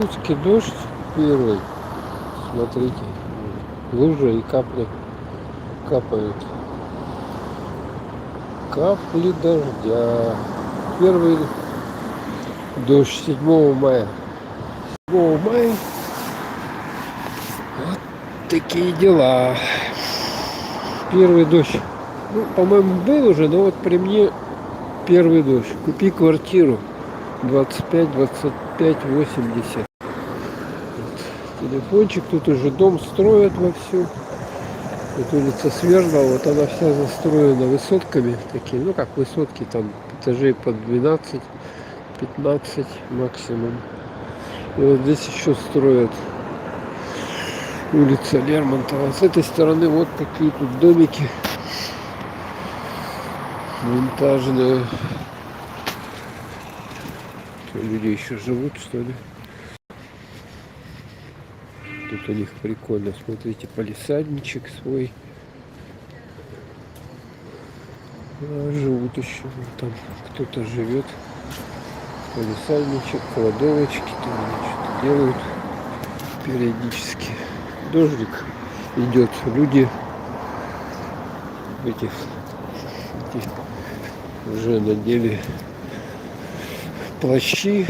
Якутске дождь первый. Смотрите, лужа и капли капают. Капли дождя. Первый дождь 7 мая. 7 мая. Вот такие дела. Первый дождь. Ну, по-моему, был уже, но вот при мне первый дождь. Купи квартиру. 25, 25, 80. Телефончик, тут уже дом строят вовсю. Вот улица Свердлова, вот она вся застроена высотками такие, ну как высотки, там этажей по 12, 15 максимум. И вот здесь еще строят улица Лермонтова. С этой стороны вот такие тут домики винтажные. Люди еще живут, что ли? Тут у них прикольно, смотрите, палисадничек свой. Живут еще, там кто-то живет. Палисадничек, кладовочки, там они что-то делают периодически. Дождик идет, люди эти уже надели плащи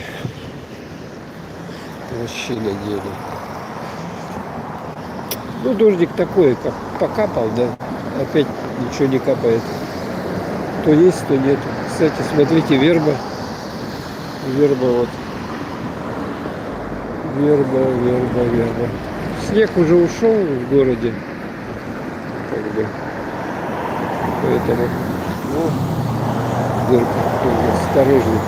надели. Ну, дождик такой, как покапал, да, опять ничего не капает. То есть, то нет. Кстати, смотрите, верба вот. Верба. Снег уже ушел в городе. Как бы. Поэтому, ну, осторожно.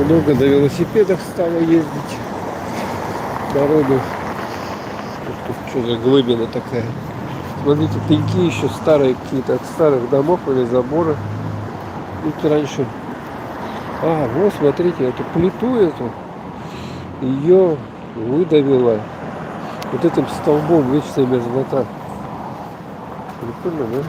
Много на велосипедах стало ездить. Народу. Тут что за глыбина такая. Смотрите, пеньки еще старые какие-то от старых домов или забора. Тут раньше. Вот смотрите, эту плиту ее выдавило вот этим столбом, вечная мерзлота. Прикольно, да?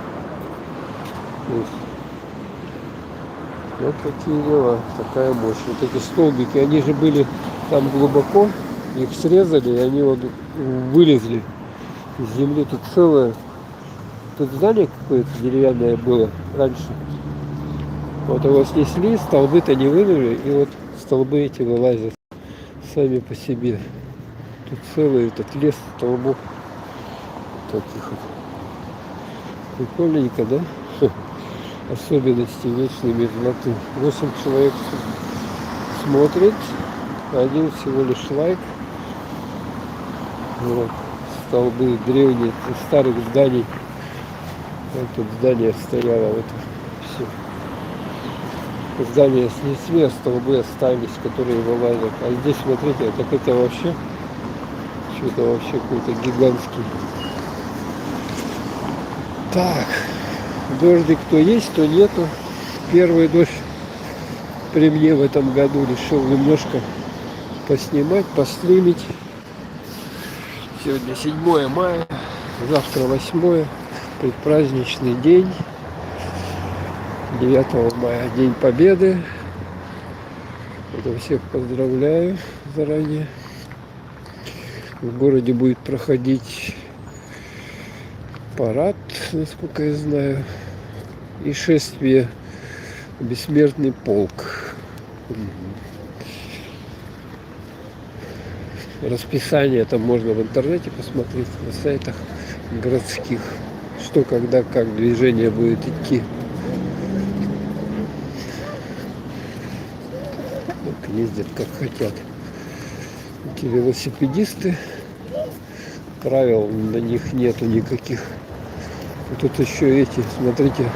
Вот такие дела, такая мощь. Вот эти столбики, они же были там глубоко, их срезали, и они вот вылезли из земли. Тут целое, тут здание какое-то деревянное было раньше. Вот его снесли, столбы-то не вынули, и вот столбы эти вылазят сами по себе. Тут целый этот лес столбов таких вот. Прикольненько, да? Особенности вечной мерзлоты. 8 человек смотрит, один всего лишь лайк. Вот. Столбы древние, старых зданий. Вот тут здание стояло, вот все. Здания снесли, а столбы остались, которые вылазят. А здесь, смотрите, так это вообще что-то вообще какой-то гигантский. Так, дождик то есть, то нету. Первый дождь при мне в этом году решил немножко поснимать, постримить. Сегодня 7 мая, завтра 8, предпраздничный день. 9 мая, День Победы. Это всех поздравляю заранее. В городе будет проходить парад, насколько я знаю, и шествие «Бессмертный полк». Расписание там можно в интернете посмотреть, на сайтах городских, что, когда, как движение будет идти. Ездят как хотят. Эти велосипедисты, правил на них нету никаких. И тут еще эти, смотрите,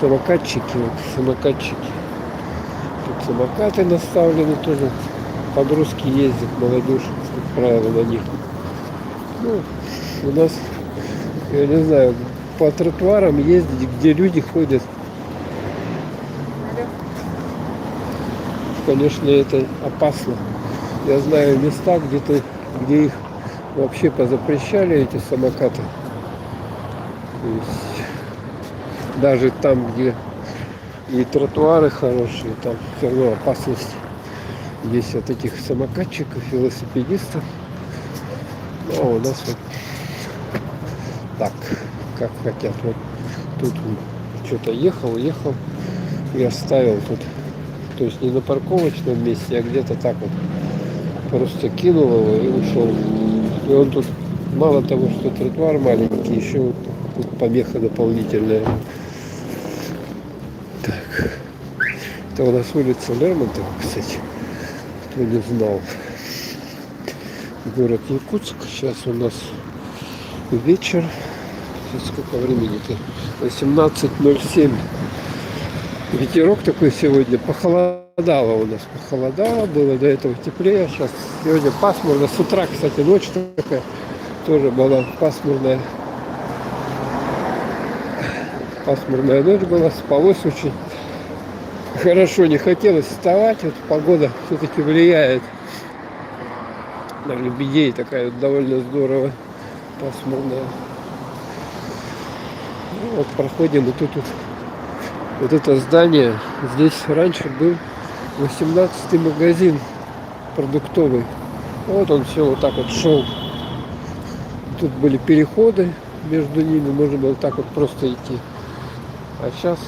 самокатчики, вот, самокатчики. Тут самокаты наставлены тоже. Подростки ездят, молодежь, как правило, на них. Ну, у нас, я не знаю, по тротуарам ездить, где люди ходят. Конечно, это опасно. Я знаю места, где их вообще позапрещали, эти самокаты. То есть, даже там, где и тротуары хорошие, там все равно опасность есть вот таких самокатчиков, велосипедистов. А у нас вот так, как хотят. Вот тут что-то ехал и оставил тут. То есть не на парковочном месте, а где-то так вот. Просто кинул его и ушел. И он тут мало того, что тротуар маленький, еще вот тут помеха дополнительная. Так. Это у нас улица Лермонтова, кстати. Кто не знал. Город Якутск. Сейчас у нас вечер. Сейчас сколько времени-то? 18:07. Ветерок такой сегодня. Похолодало у нас. Похолодало. Было до этого теплее. Сейчас сегодня пасмурно. С утра, кстати, ночь такая тоже была пасмурная. Пасмурная ночь была. Спалось очень хорошо. Не хотелось вставать. Вот погода все-таки влияет на лебедей. Такая вот довольно здорово пасмурная. Ну, вот проходим. И тут вот это здание. Здесь раньше был 18-й магазин продуктовый. Вот он все вот так вот шел. Тут были переходы между ними. Можно было так вот просто идти. А сейчас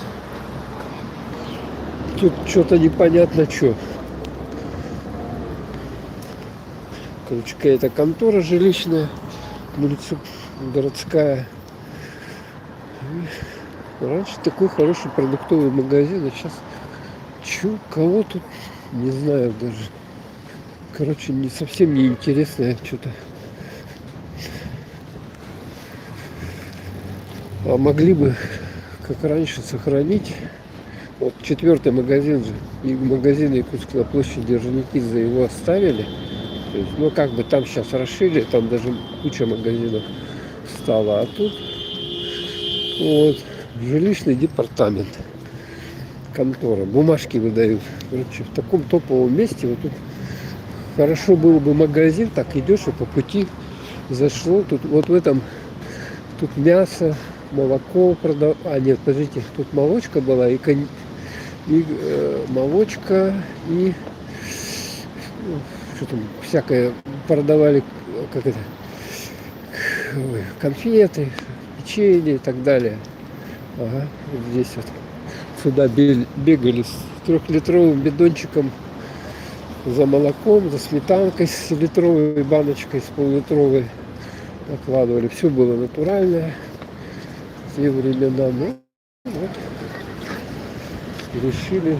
тут что-то непонятно что. Короче, какая-то контора жилищная, городская. Раньше такой хороший продуктовый магазин, а сейчас кого тут, не знаю даже. Короче, не совсем неинтересное что-то. А могли бы, как раньше, сохранить. Вот 4-й магазин же, и магазин Якутска на площади Орджоникидзе его оставили. То есть, ну, как бы там сейчас расширили, там даже куча магазинов стала. А тут вот жилищный департамент, контора, бумажки выдают. Короче, в таком топовом месте вот тут хорошо было бы магазин, так идешь и по пути зашло. Тут вот в этом, тут мясо, молоко продавали. А нет, подождите, тут молочка была и молочка и что там всякое продавали, как это, конфеты, печенье и так далее. Ага, вот здесь вот сюда бегали с 3-литровым бидончиком за молоком, за сметанкой с литровой баночкой, с пол-литровой накладывали. Все было натуральное в те времена. Ну, вот. Решили,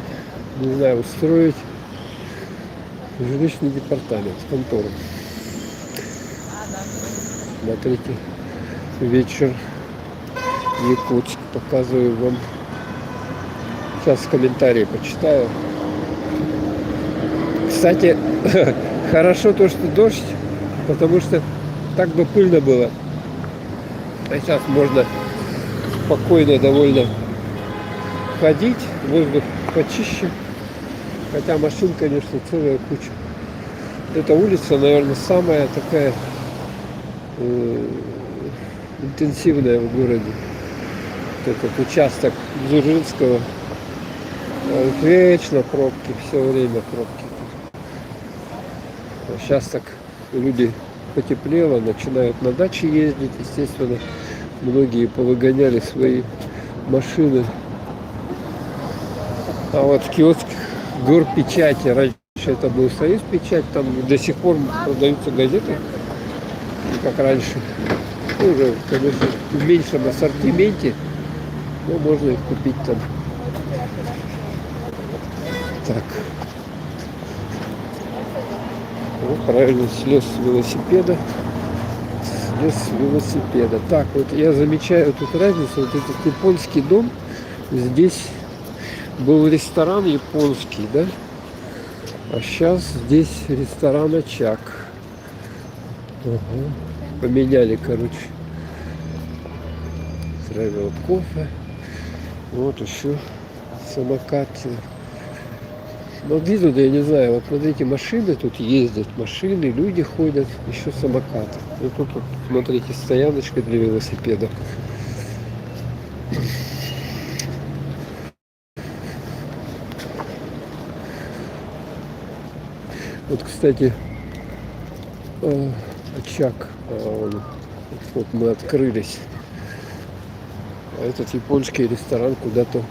не знаю, устроить жилищный департамент, контору. Смотрите, вечер Якутск. Показываю вам. Сейчас комментарии почитаю. Кстати, хорошо то, что дождь, потому что так бы пыльно было. А сейчас можно спокойно довольно ходить, воздух почище. Хотя машин, конечно, целая куча. Эта улица, наверное, самая такая интенсивная в городе. Вот этот участок Дзержинского. Вечно пробки, все время пробки. А сейчас так люди потеплело, начинают на даче ездить. Естественно, многие повыгоняли свои машины. А вот в киосках горпечати, раньше это был Союз печать, там до сих пор продаются газеты, как раньше. Ну, уже, конечно, в меньшем ассортименте, но можно их купить там. Так. Вот, правильно, слез с велосипеда. Так, вот я замечаю тут разницу. Вот этот японский дом, здесь был ресторан японский, да? А сейчас здесь ресторан «Очаг». Угу. Поменяли, короче. Travel кофе. Вот еще самокат. Но видно, да, я не знаю, вот смотрите, машины тут ездят, машины, люди ходят, еще самокаты. И тут вот, смотрите, стояночка для велосипедов. Вот, кстати, очаг. Вот мы открылись. А этот японский ресторан куда-то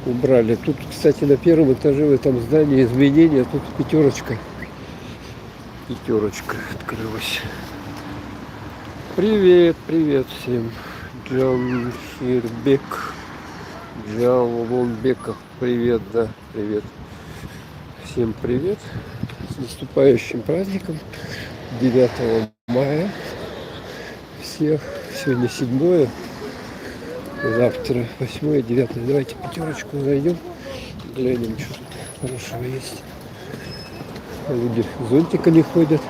убрали. Тут, кстати, на первом этаже в этом здании изменения. Тут пятерочка. Пятерочка открылась. Привет, привет всем. Джамхирбек. Джалвонбеков. Привет, да, привет. Всем привет. С наступающим праздником. 9 мая. Всех. Сегодня 7, завтра 8, 9. Давайте пятерочку зайдем. Глянем, что тут хорошего есть. Люди зонтика не ходят.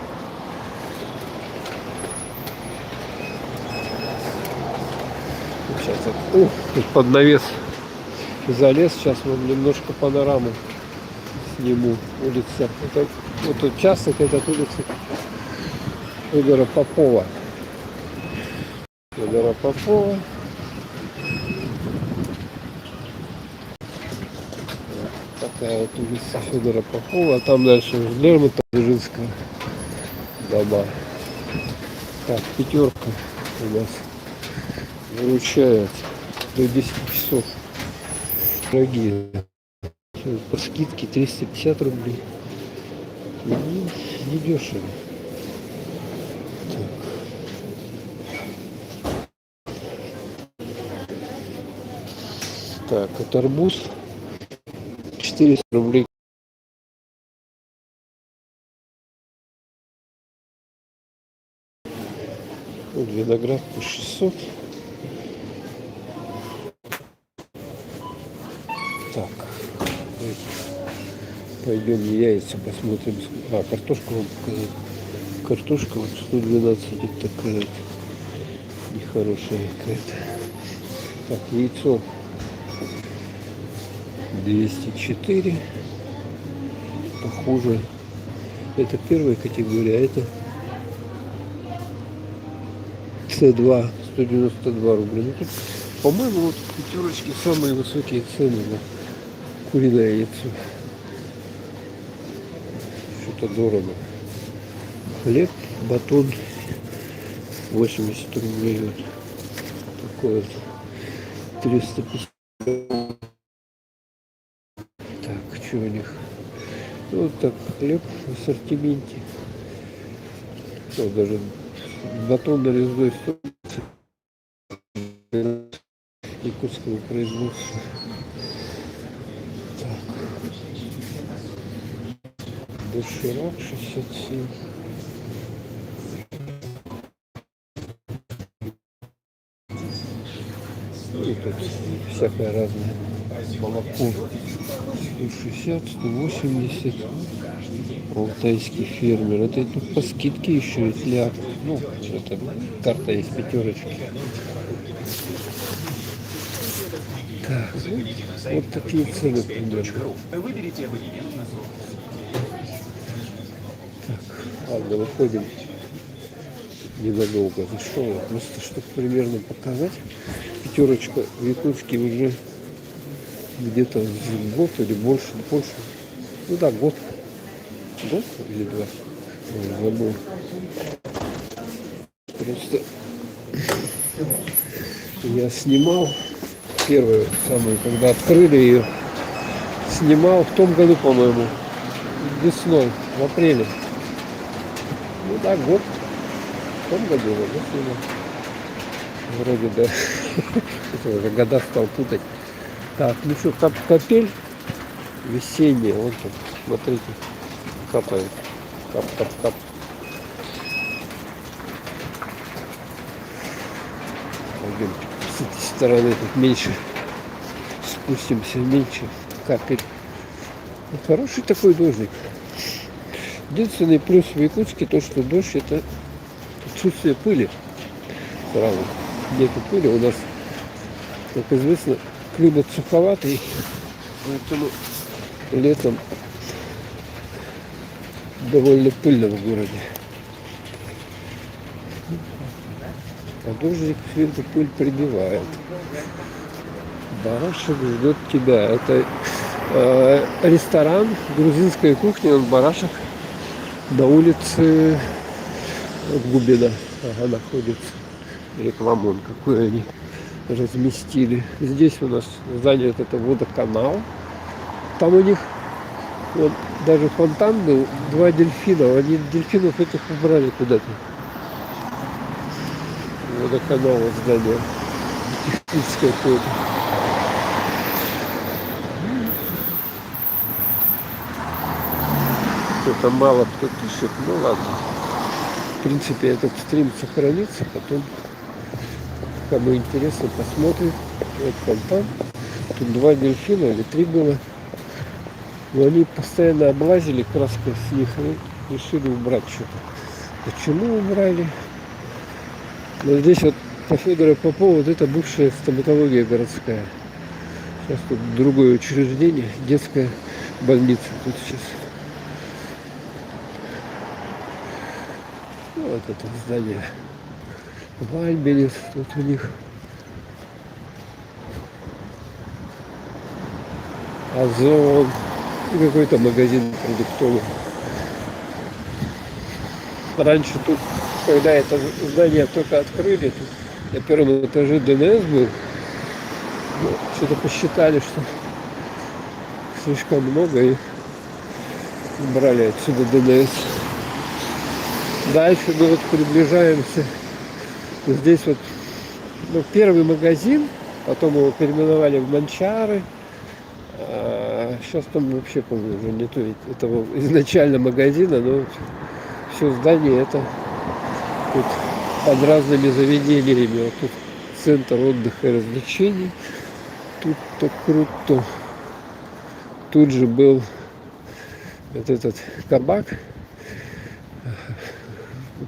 Сейчас тут под навес залез. Сейчас вам немножко панораму сниму. Улица. Это, вот участок, этот улица Федора Попова. Федора Попова. Такая вот улица Федора Попова. А там дальше Лермонтова, Дзержинского дома. Так, пятерка у нас выручает до 10 часов. Дорогие. По скидке 350 рублей. Не дешево. Так, это арбуз 400 рублей. Вот виноград по 600. Так, давайте пойдем яйца посмотрим. А, картошку вам показать. Картошка вот 112, это такая нехорошая какая-то. Так, яйцо 204. Похоже, это первая категория, а это С2 192 рубля. Ну, тут, по-моему, вот пятерочки самые высокие цены на куриное яйцо. Что-то дорого. Хлеб, батон 80 рублей. Вот. Такой вот 350. Так, что у них? Вот так, хлеб в ассортименте. Вот даже батон нарезной якутского производства. Так. Доширак 67. И тут всякое разное. Молоко 160, 180. Алтайский фермер. Это тут по скидке еще для, ну, это карта есть пятерочки. Так, вот такие цены примерно. Так, ладно, выходим ненадолго. Зашел я просто, чтобы примерно показать. Пятерочка в Якутске уже где-то год или больше. Ну да, год или 2. Забыл. Просто я снимал первую самую, когда открыли ее, снимал в том году, по-моему, весной, в апреле. Ну да, год. В том году, да, снимал. Вроде да. Это уже года стал путать. Так, ну что, капель весенняя, вот тут, смотрите, капает. Кап. Пойдем с этой стороны, тут меньше. Спустимся, меньше капель. Ну, хороший такой дождик. Единственный плюс в Якутске то, что дождь — это отсутствие пыли. Сразу нету пыли. У нас, как известно, климат суховатый, поэтому летом довольно пыльно в городе. А дождик всю эту пыль прибивает. Барашек ждет тебя. Это ресторан грузинской кухни, он барашек На улице Губина находится. Рекламон какой они разместили. Здесь у нас здание, вот это водоканал. Там у них вот даже фонтан был, 2 дельфина. Они дельфинов этих убрали куда-то. Водоканал здание. Техническое какое-то. Что-то мало кто пишет, ну ладно. В принципе, этот стрим сохранится, потом, кому интересно, посмотрит. Вот фонтан. Тут 2 дельфина или 3 было. Но они постоянно облазили краской с них и решили убрать что-то. Почему убрали? Но здесь вот по Федору Попову вот это бывшая стоматология городская. Сейчас тут другое учреждение, детская больница тут сейчас. Вот это здание. Вальберес тут у них. Озон. И какой-то магазин продуктовый. Раньше тут, когда это здание только открыли, тут на первом этаже ДНС был. Ну, что-то посчитали, что слишком много и убрали отсюда ДНС. Дальше мы вот приближаемся. Здесь вот первый магазин, потом его переименовали в Манчары. А сейчас там вообще, по-моему, уже нету этого изначально магазина, но все здание это тут под разными заведениями. Вот тут центр отдыха и развлечений. Тут-то круто. Тут же был вот этот кабак.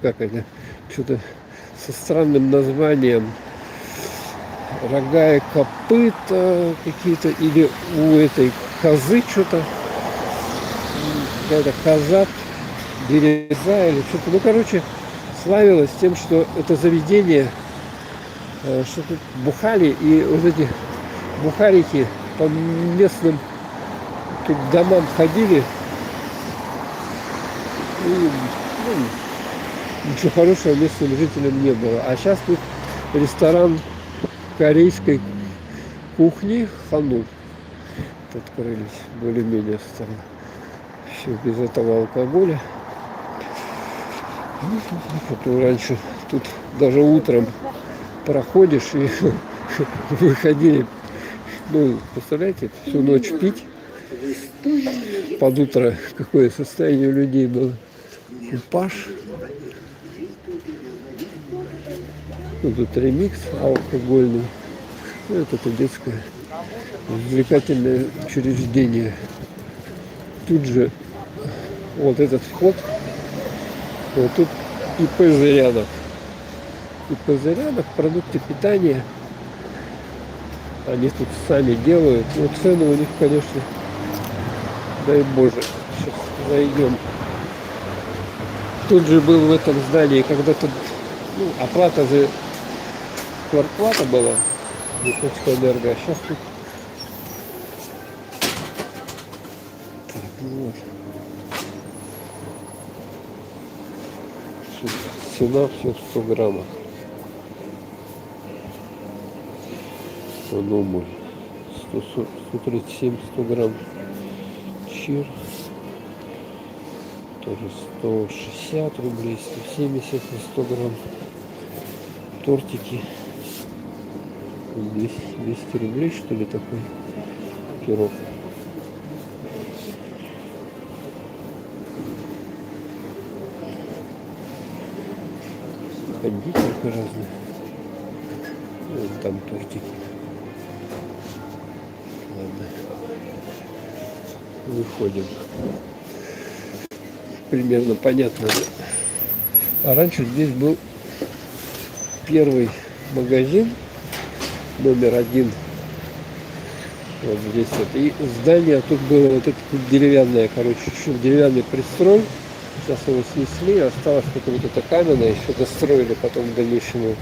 Как это? Что-то со странным названием. Рога и копыта какие-то. Или у этой козы что-то. Какая-то коза, береза или что-то. Ну, короче, славилось тем, что это заведение, что тут бухали. И вот эти бухарики по местным тут домам ходили. И, ничего хорошего местным жителям не было. А сейчас тут ресторан корейской кухни Хану открылись. Более-менее стало. Все без этого алкоголя. Вот раньше тут даже утром проходишь и выходили. Ну, представляете, всю ночь пить. Под утро какое состояние у людей было. Купаж. Ну, тут ремикс алкогольный. Ну, это детское развлекательное учреждение. Тут же вот этот вход. Вот тут ИП Зырянов. ИП Зырянов, продукты питания. Они тут сами делают. Вот цены у них, конечно, дай Боже. Сейчас зайдем. Тут же был в этом здании когда-то, оплата же, квартплата была, Якутская энерго, а сейчас тут. Так, вот. Цена все в 100 граммах. Номер 137 100 грамм. Чир. Тоже 160 рублей, 170 на 100 грамм. Тортики. 200 рублей, что ли, такой пирог. Кондитерка разная. Вот там тортики. Ладно. Выходим. Примерно понятно. А раньше здесь был первый магазин номер 1. Вот здесь вот. И здание тут было вот это деревянное, короче, еще деревянный пристрой. Сейчас его снесли, осталось только вот это каменное, еще достроили потом в дальнейшем.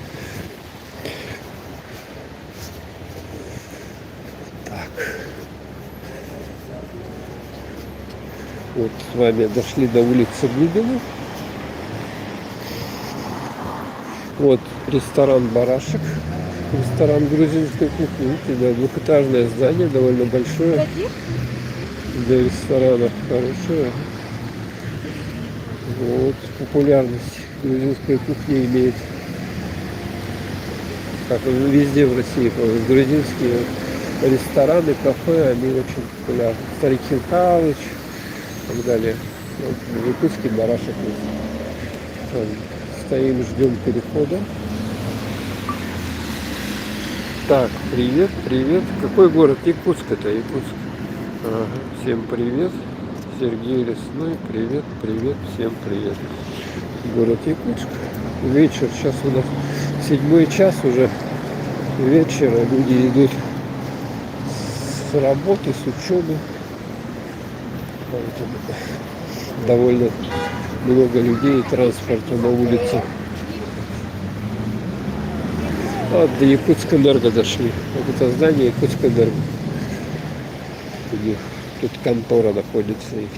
Так. Вот с вами дошли до улицы Глубины. Вот ресторан «Барашек». Ресторан грузинской кухни. Видите, да, двухэтажное здание, довольно большое. Для ресторанов хорошее. Вот. Популярность грузинской кухни имеет. Как везде в России, грузинские рестораны, кафе, они очень популярны. Старик Хинкалыч и так далее. Вот, в Якутске «Барашек» есть. Там стоим, ждем перехода. Так, привет, привет. Какой город? Якутск это, Якутск. Ага. Всем привет. Сергей Лесной, привет, привет, всем привет. Город Якутск. Вечер, сейчас у нас 7 час уже вечера. Люди идут с работы, с учебы. Довольно много людей и транспорта на улице. Вот до Якутска-энерго дошли. Вот это здание Якутска-энерго. У них тут контора находится их.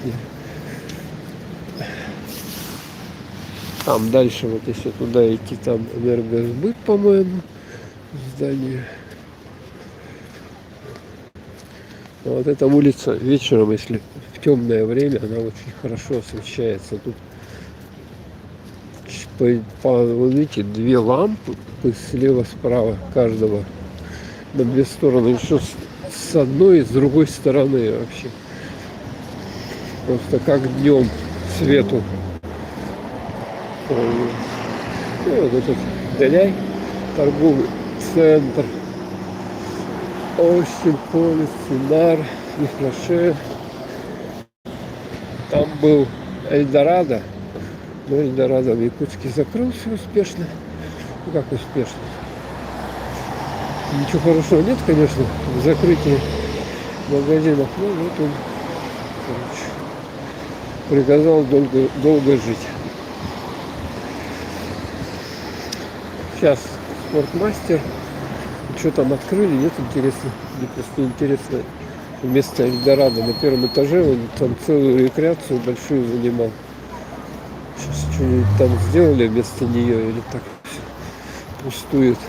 Там дальше, вот если туда идти, там энергосбыт, по-моему, здание. А вот эта улица вечером, если в темное время, она очень хорошо освещается. Тут, вы видите, 2 лампы слева-справа каждого на 2 стороны. Еще с одной и с другой стороны вообще. Просто как днем свету. И вот этот Деляй, торговый центр. Очень полис, Синар, Ифлаше. Там был Эльдорадо. Но Эльдорадо в Якутске закрылся успешно. Ну как успешно? Ничего хорошего нет, конечно, в закрытии магазинов. Но вот он, короче, приказал долго жить. Сейчас спортмастер. Что там открыли, нет, интересно. Мне просто интересно. Вместо Эльдорадо на 1 этаже он там целую рекреацию большую занимал. Сейчас что-нибудь там сделали вместо нее или так все пустует.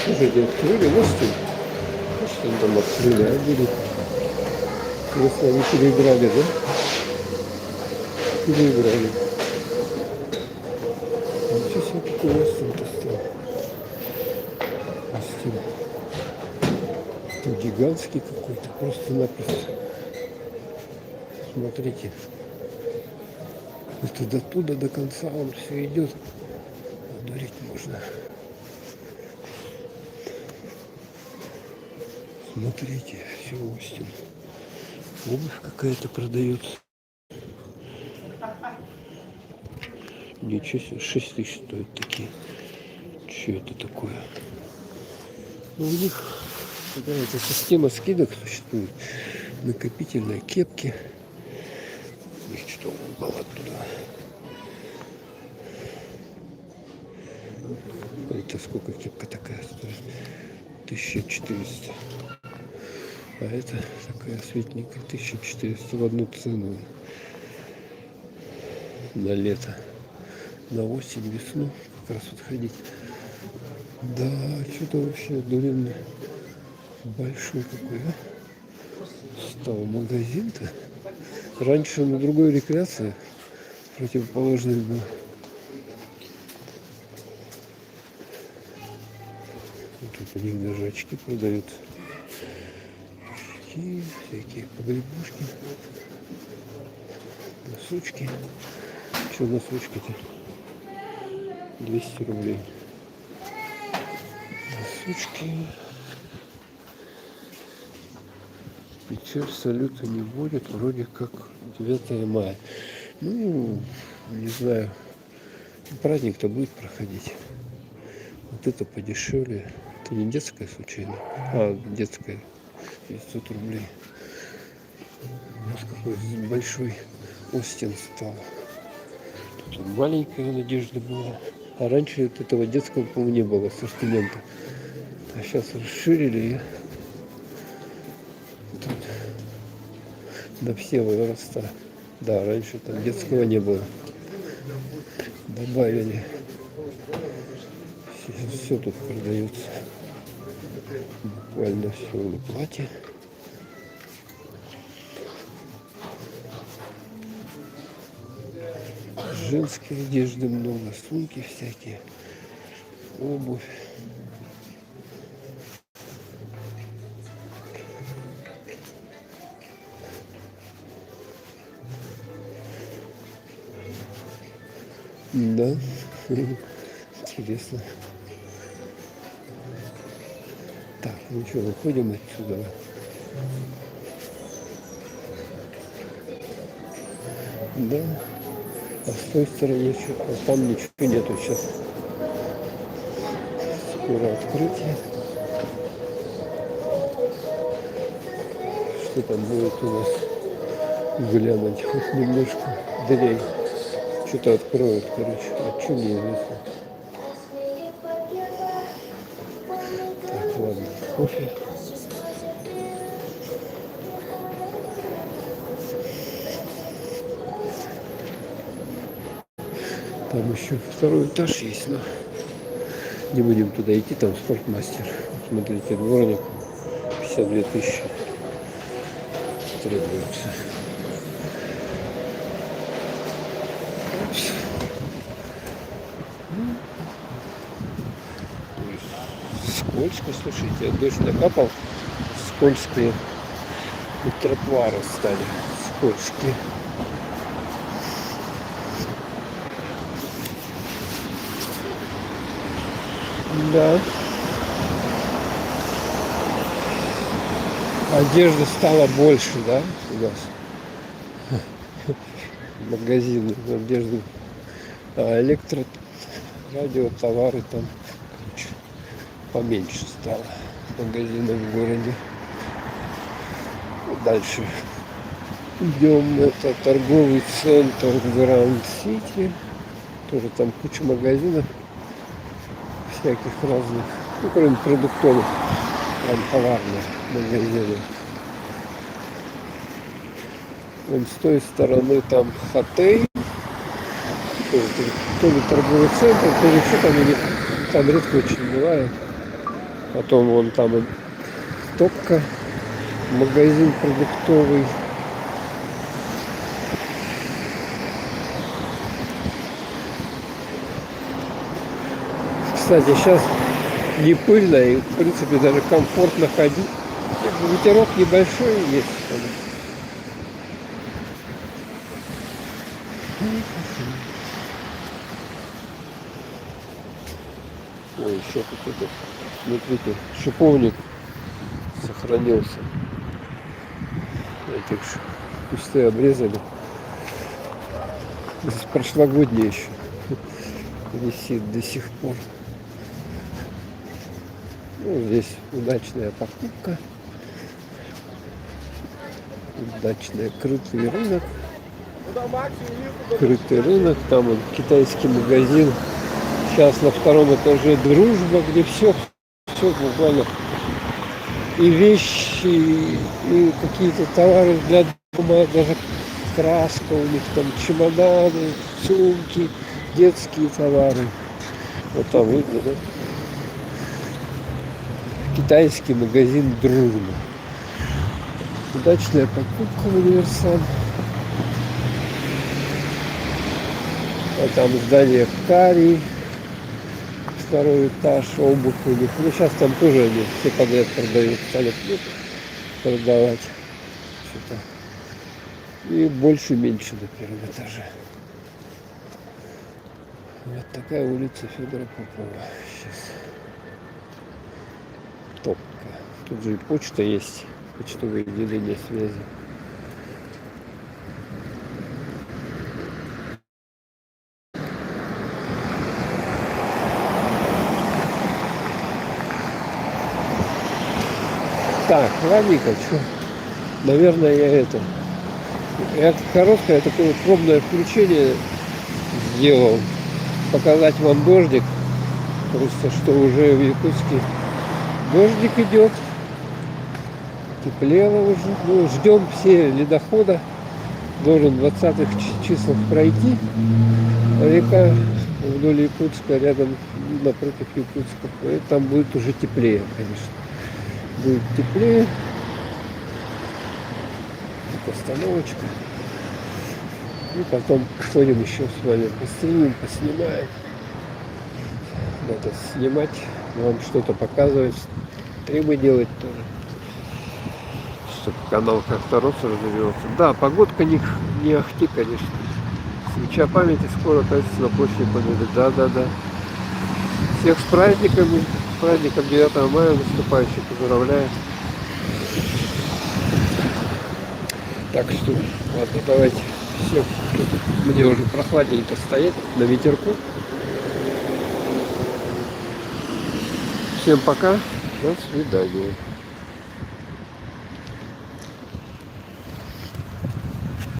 Слушайте, открыли, вот что там открыли, а были. Если они переиграли, да? Переиграли. Ничего себе, какой Остин-то стал. Остин. Гигантский какой-то, просто-напросто. Смотрите. Это до туда, до конца он все идет. Одурить можно. Смотрите, все Остин. Обувь какая-то продается. Ничего себе, 6 тысяч стоят такие. Что это такое? Ну, у них какая-то система скидок существует. Накопительные кепки. У них что упало оттуда. Это сколько кепка такая стоит? 1400. А это такая светленькая 1400 в одну цену. На лето. На осень, весну как раз вот ходить. Да, что-то вообще дуренно большой какой, а? Стал магазин-то. Раньше на другой рекреации противоположной был. Тут у них даже очки продают. Очки, всякие погребушки. Носочки. Что носочки-то? 200 рублей. Носочки. Печаль салюта не будет, вроде как 9 мая. Ну, не знаю. Праздник-то будет проходить. Вот это подешевле. Это не детская случайно. А, детская. 500 рублей. какой большой Остин стал. Тут маленькая Надежда была. А раньше вот этого детского, по-моему, не было ассортимента. А сейчас расширили и тут на все возраста. Да, раньше там детского не было. Добавили. Все тут продается. Буквально все на платье. Женской одежды много, сумки всякие, обувь. Да, интересно. Так, ну что, выходим отсюда. Да. А с той стороны что-то, а там ничего нету сейчас. Скоро открытие. Что там будет у нас? Глянуть хоть немножко. Дверей. Что-то откроют, короче. А что неизвестно. Так, ладно. Кофе. Там еще второй этаж есть, но не будем туда идти, там спортмастер. Смотрите, дворник 52 тысячи требуется. Скользко, слушайте, дождь накапал, скользкие, и тротуары стали скользкие. Да. Одежды стало больше, да, у нас? Магазины одежды. А электро, радио, товары там, короче, поменьше стало магазинов в городе. Дальше идем, это торговый центр Гранд Сити. Тоже там куча магазинов всяких разных, ну, кроме продуктовых, там товарных магазинов. Вон с той стороны там Хатей, то ли торговый центр, то ли что там, там редко очень бывает. Потом вон там и Топка, магазин продуктовый. Кстати, сейчас не пыльно и, в принципе, даже комфортно ходить. Ветерок небольшой есть. Ой, еще какой-то, смотрите, шиповник сохранился. Этих кусты обрезали. Здесь прошлогодний еще висит до сих пор. Ну, здесь удачная покупка. Удачный крытый рынок. Крытый рынок. Там вот китайский магазин. Сейчас на втором этаже Дружба, где все буквально. И вещи, и какие-то товары для дома, даже краска у них, там чемоданы, сумки, детские товары. Вот там видно, да? Китайский магазин Дружба. Удачная покупка в универсам. А там здание Кари. Второй этаж, обувь у них. Ну, сейчас там тоже они все подряд продают, стали продавать что-то. И больше-меньше на первом этаже. Вот такая улица Федора Попова. Сейчас. Топка. Тут же и почта есть, почтовые отделения связи. Так, ладненько, что? Наверное, я это Я короткое такое пробное включение сделал. Показать вам дождик. Просто что уже в Якутске дождик идет. Теплело уже. Ну, ждем все ледохода. Должен в 20-х числах пройти. Река вдоль Якутска, рядом, напротив Якутска. И там будет уже теплее, конечно. Будет теплее. Остановочка. И потом ходим еще с вами постримим, поснимаем. Надо снимать, вам что-то показывать, стримы делать тоже. Чтобы канал как-то рос, развивался. Да, погодка не ахти, конечно. Свеча памяти скоро, кажется, на площади Победы. Да. Всех с праздниками, с праздником 9 мая наступающих поздравляю. Так что, ладно, давайте. Все, мне уже прохладненько стоять на ветерку. Всем пока, до свидания.